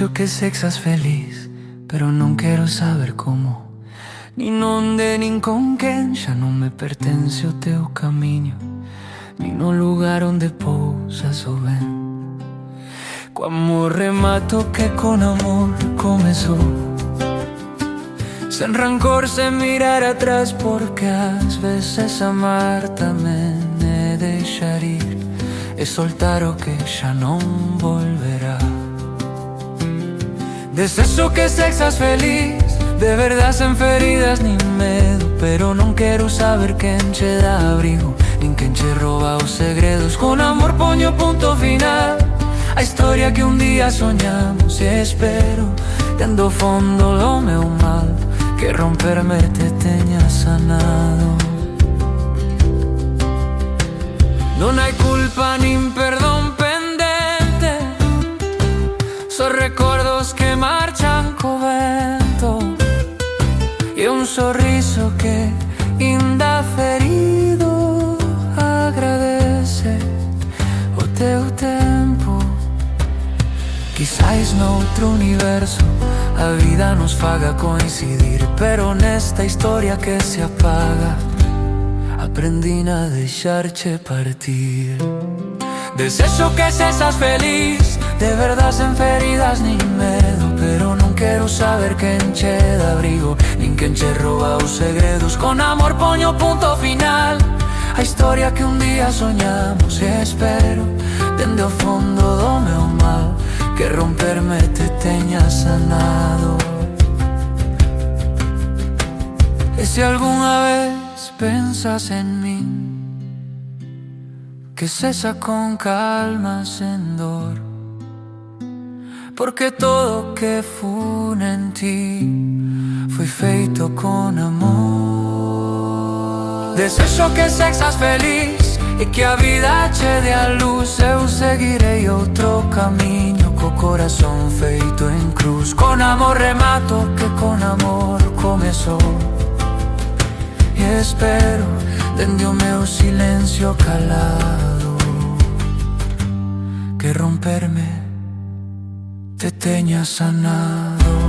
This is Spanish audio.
so che sexas feliz, pero non quero saber como, nin onde, nin con quen. Xa non me pertence o teu camiño, nin o lugar onde pousas o ben. Co amor remato que con amor comezou, sen rancor, sen mirar atrás, porque ás veces amar tamén é deixar ir, e soltar o que xa non volverá. Deseso que sexas feliz, de verdad sen feridas nin medo, pero non quero saber quen che dá abrigo, nin quen che rouba os segredos. Con amor poño punto final a historia que un día soñamos, e espero, dende o fondo do meu mal, que romperme te teña sanado. Non hai culpa nin perdón pendente, só recordos que marchan co vento, e un sorriso que inda ferido agradece o teu tempo. Quizais noutro universo a vida nos faga coincidir, pero nesta historia que se apaga aprendín a deixarche partir. Desexo que sexas feliz, de verdad sen feridas nin medo, pero non quero saber quen che dá abrigo, nin quen che rouba os segredos. Con amor poño punto final a historia que un día soñamos, e espero, dende o fondo do meu mal, que romperme te teña sanado. E se algunha vez pensas en min, que sexa con calma, sen dor, porque todo o que fun en ti foi feito con amor. Desexo que sexas feliz e que a vida che dé a luz. Eu seguirei outro camiño co corazón feito en cruz. Con amor remato que con amor comezou, e espero, dende o meu silencio calado, que romperme te teña sanado.